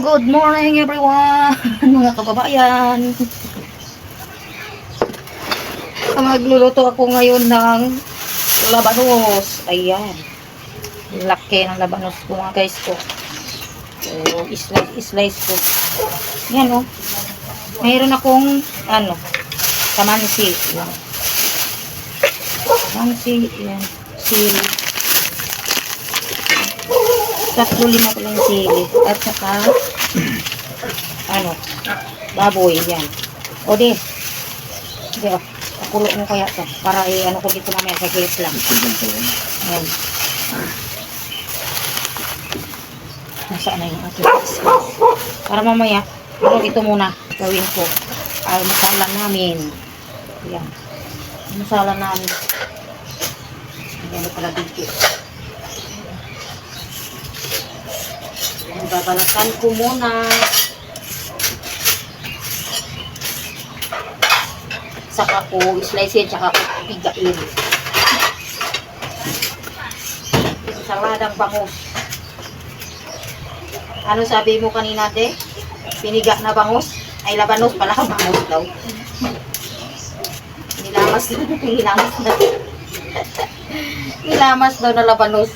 Good morning everyone, mga kababayan. Magluluto ako ngayon ng labanos. Ayan. Laki ng labanos ko mga guys ko. So, slice ko. Yan o. Mayroon akong kamansi. Yan. Kamansi. Yan. Sili. 3-5 ko lang sili. At saka baboy. Yan. O di. Di o. Pakulo mo kaya to. Para ko dito mamaya sa gilip lang. Ayan. Nasaan na yung ating para mamaya. Pero ito muna. Gawin ko. Almusala namin. Ayan. Almusala namin. Ayan na pala dito. Babalatan ko muna. Saka ko slice yan, saka ko pigain. Saladang bangus. Ano sabi mo kanina, de? Piniga na bangus? Ay, labanos pala. Bangus daw. Nilamas daw. Nilamas daw. Nilamas daw na labanos.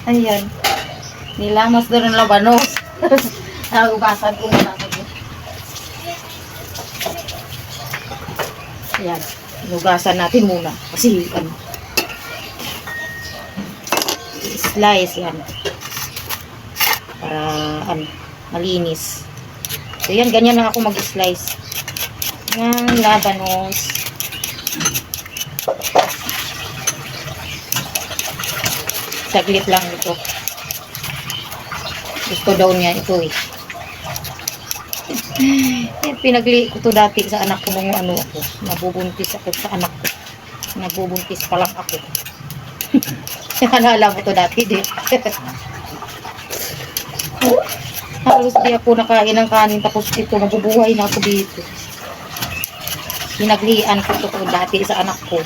Ayan. Nilamas daw ng labanos. Nagugasan ko muna. Ayan. Nugasan natin muna. Kasi, slice yan. Para, malinis. So, yan. Ganyan lang ako mag-slice. Yan, labanos. Saglit lang ito. Gusto daw niya ito eh. Pinagli ko to dati sa anak ko nung ako. Nabubuntis ako sa anak ko. Nabubuntis pa lang ako. Naalala mo to dati din. Halos di ako nakain ng kanin tapos ito mabubuhay na ako dito. Pinaglian ko to dati sa anak ko.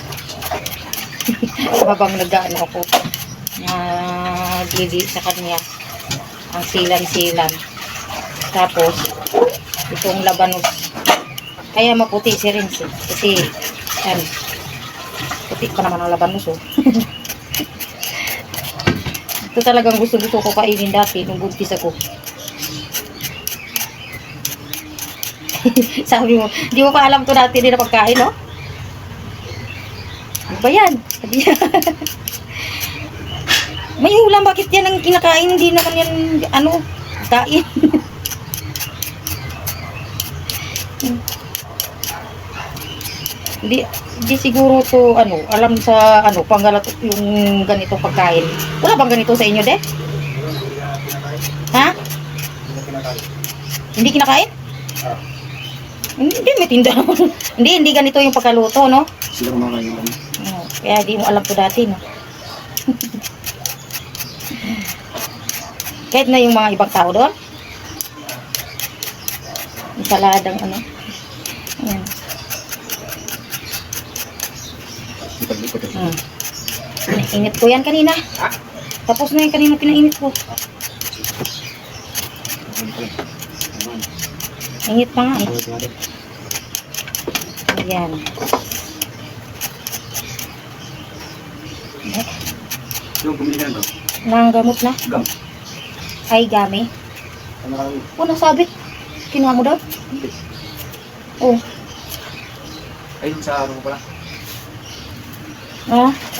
Habang nag-ano ako. Dili sa kanya. Ang silan-silan. Tapos itong labanos. Kaya maputi si Renz eh. Kasi, puti pa naman ang labanos oh. Ito talagang gusto-gusto ko kainin dati nung buntis ako. Sabi mo, di mo pa alam to dati din na pagkain, no? Ano ba yan? Sabi niya. May ulam, bakit yan ang kinakain? Hindi naman yan, kain. Hindi siguro to alam sa panggalat yung ganito pagkain. Wala bang ganito sa inyo, de? Ha? Hindi kinakain? Hindi, may tinda naman. Hindi ganito yung pagkaluto, no? Sila kumakain naman. Kaya di mo alam to dati, no? Kahit na yung mga ibang tao doon. Saladang Ayan. Init ko yan kanina. Tapos na yung kanina pinainit ko. Init pa nga eh. Ayan. Yung pumilihan daw? Nang gamot na? Gam. Ay, gami. O, nasabit. Kinuha mo daw? Hindi. Oh. Ayun sa ko pala.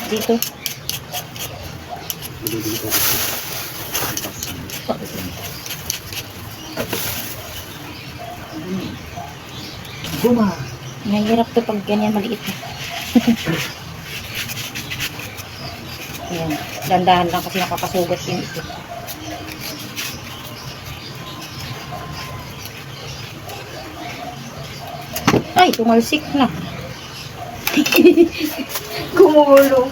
Dito. Guma. Nahihirap to pag ganyan maliit. Ayan. Dandahan lang kasi nakakasugat din ito. Ay, tumalsik na. Gumulong.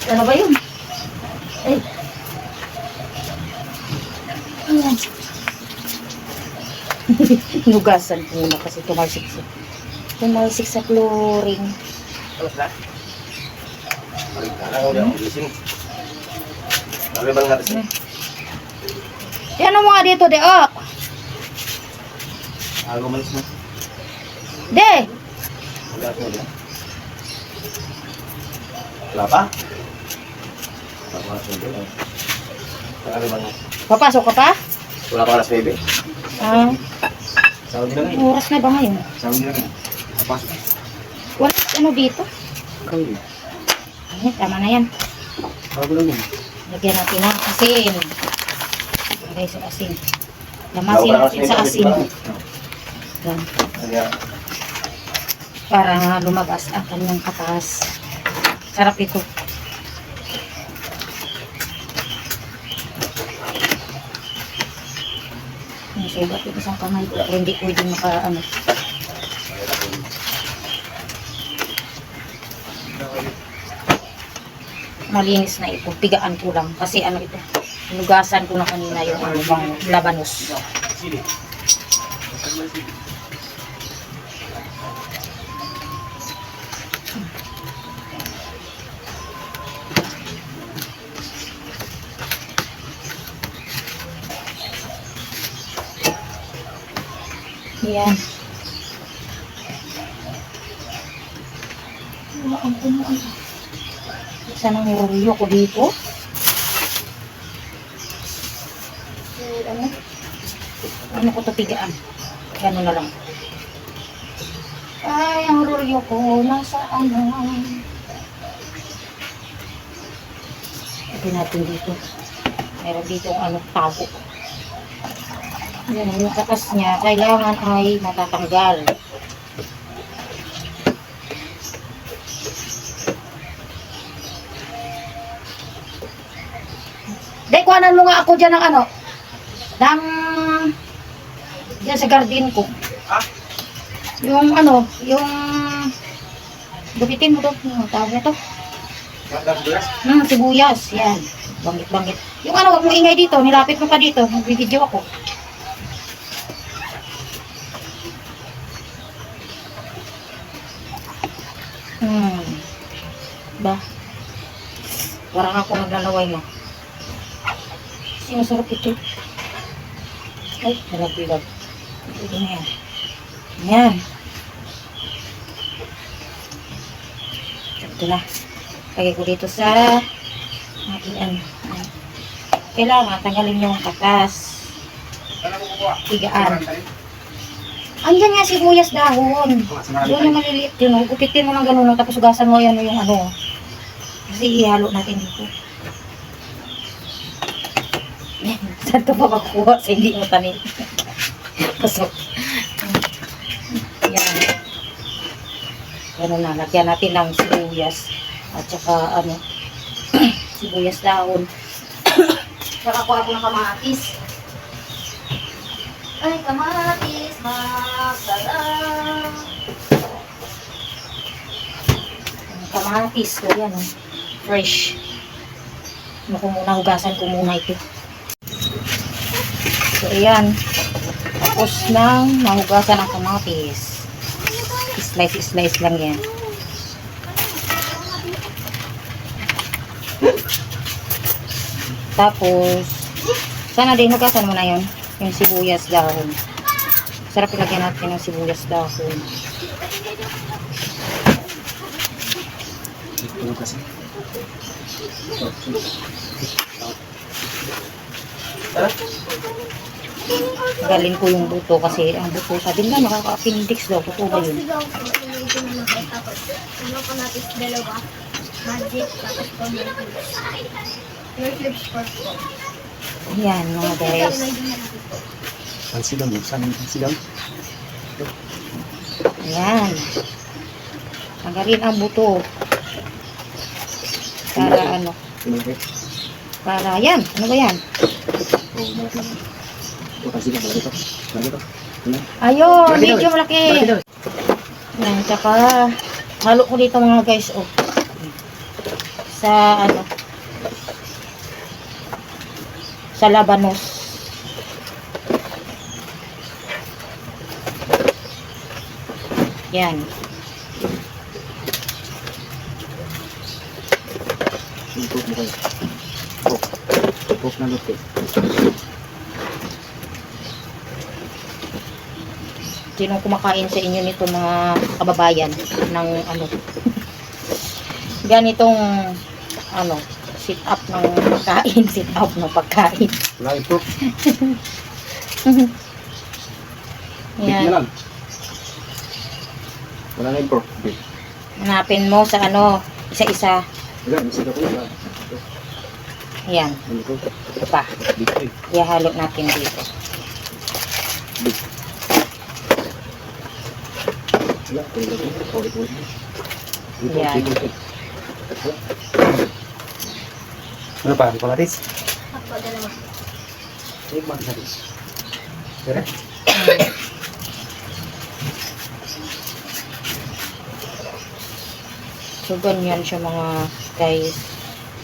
Ano ba yun? Ay. Ayan. Nugasan ko muna kasi tumalsik siya. Tumalsik sa flooring. Alas na? Kala ko na ako gising. Sabi bang natin? Yan ang mga dito, de, oh. Ako malis na. De! Wala pa wala. Wala pa? Wala pa. Wala ba? Papasok ka pa? Wala pa alas 9. Ah, Sahod nila ngayon. oras na ba ngayon? Sahod nila ngayon. Kapasok. Wala ano dito? Kaya. Ay, tama na yan. Bago lang yun. Lagyan natin ng asin. Lagay sa asin. Lamasin natin sa asin. Yan. Kaya. Para lumagas ang kanyang katas. Sarap ito. Ang sugat ito sa kamay ko. Pero hindi pwedeng ano. Malinis na ito. Pigaan ko lang. Kasi ano ito. Hinugasan ko na kanina yung ano bang labanos. Yan. Saan ang nirulyo ko dito? Ano? Ano ko ito pigaan? Gano'n na lang. Ay, ang rulyo ko nasa ano. Ito natin dito. Meron dito ang ano, tago. Yan, yung katas niya, kailangan ay matatanggal. Dek, kuhanan mo nga ako dyan ng ano, ng, dyan sa garden ko. Yung ano, yung, gupitin mo to, yung tawag na to. Sibuyas, yan. Bangit-bangit. Yung ano, huwag mo ingay dito, nilapit mo pa dito, mag-video ako. Ba? Parang ako naglalaway mo. Sinusarap ito. Ay, nalag-bilag. Ito na yan. Yan. Ito na. Lagay ko dito sa ating kailangan tanggalin yung katas. Tigaan. Andyan nga sibuyas dahon. Doon yung maliliit yun. Gupitin mo lang ganun. Tapos ugasan mo yan yung ano. Kasi ihalo natin dito. Saan ito pa makuha? Sa hindi mo tanin. Pasok. Yan. Ganun na. Lagyan natin ng sibuyas. At saka ano. Sibuyas dahon. Saka kuha ko ng kamatis. Ay, kamatis, masarap. Kamatis ko yan, oh. Fresh. Ano ko muna, hugasan ko muna ito. So, ayan. Tapos nang mahugasan ang kamatis. Slice lang yan. Tapos, sana din hugasan mo na yun. Yung sibuyas dahon. Sarap ilagyan natin ng sibuyas dahon. Ito kasi. Galing ko yung buto kasi ang buto sabi nila nakaka-appendix daw. Totoo ba yun? Tapos, ano ko natin dalawa. Magic, tapos your flips for po. Yan mga guys. Ang sigang mo. Saan ang sigang? Yan. Tanggalin ang buto. Para ano? Para yan. Ano ba yan? Oo, malaki naman. Ang sigang. Malaki ito. Malaki ito. Ayun, medyo malaki. Yan, tsaka halo ko dito mga guys. Oh. Sa ano? Sa labanos. Yan. Cook mo kayo. Cook. Cook na luto. Sinong kumakain sa inyo nito mga kababayan ng ano ganitong ano sit up ng pagkain, sit up ng pagkain. Wala yung pork. Beef na Yan. lang. Wala na yung pork. Beef. Hanapin mo sa ano, isa-isa. Wala, masika ko yun. Yan, Ano ko? ito pa. Beef eh. Ihalo natin dito. Beef. Wala, tulad ko. Paulit-ulit. Dito, Yan. dito. Wala. Ano pa? Kolatis? Ako, dalawa. Ay, kolatis. Pero? So, ganyan siya mga guys,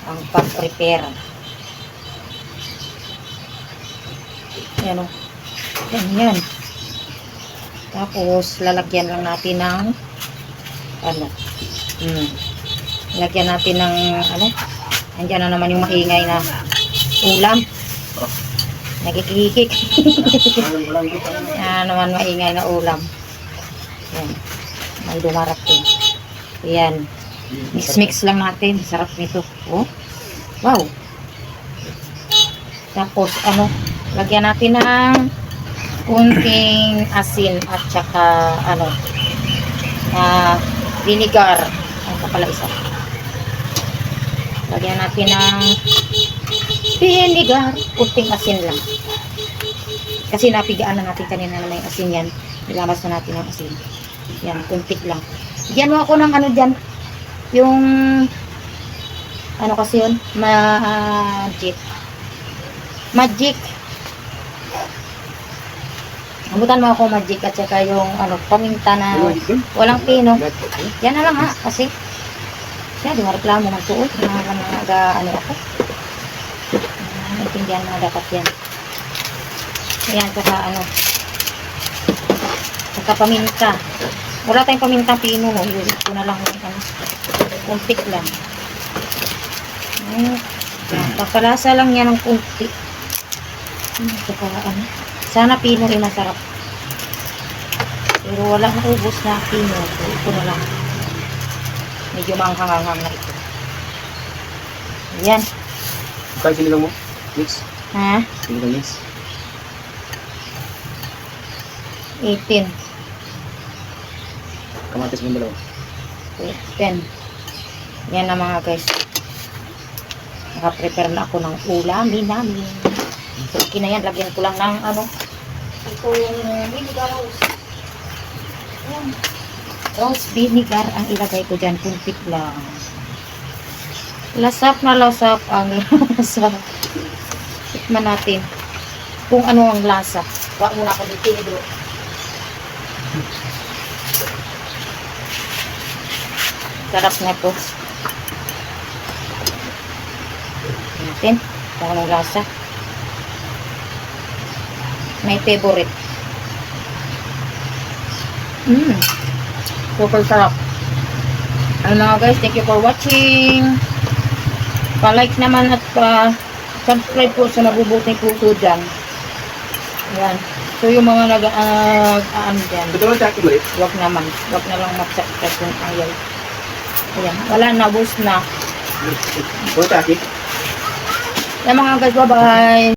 ang pag-prepare. Yan o. Ganyan. Tapos, lalagyan lang natin ng ano. Lagyan natin ng ano. Andyan na naman yung maingay na ulam. Nagkikikik. Walang beef. Yan naman maingay na ulam. Yan. May dumarating. Yan. Mix-mix lang natin. Sarap nito. Oh. Wow. Tapos, ano, lagyan natin ng kunting asin at saka, ano, vinegar. Ano pa pala isa? Lagyan natin ng vinegar. Kunting asin lang. Kasi napigaan na natin kanina na may asin yan. Nilamas na natin ang asin. Yan, kuntik lang. Diyan mo ako ng ano dyan. Yung ano kasi yun? Magic. Abutan mo ako magic at saka yung ano, paminta na walang pino. Yan na lang ha, kasi siya, di mareklamo man tuot. Ano ako. Intindihan mo dapat yan. Ayan, saka ano. Saka paminta. Wala tayong paminta pino, no? Yun, ito na lang yung ano. Kuntik lang. Ayan. Papalasa lang yan ng kunti. Saka ano. Sana pino ay masarap. Pero walang ubos na pino. So, ito na lang. Medyo manghangang na ito. Ayan. Kaya sinigang mo? Mix? Ha? Sinigang mix? 18. Kamatis mo dalawa. 10. Yan na mga guys. Naka-prepare na ako ng ulamin namin. So, okay na yan. Lagyan ko lang ng ano. Ito yung vinegar rose. Ayan. Rose vinegar ang ilagay ko dyan. Kuntik lang. Lasap na lasap ang lasa. Tikman natin kung ano ang lasa. Huwag muna ako dito. Sarap na po. Natin kung anong lasa. May favorite. Super sarap. Ano mga guys, thank you for watching. Pa-like naman at pa-subscribe po sa mabubuting puso dyan. Ayan. So yung mga nag-aan dyan, Ito lang tsaka ulit. wag naman. Wag na lang mag-subscribe kung ayaw. Ayan. Wala na, boost na. Ito tsaka. Yan mga guys, bye-bye.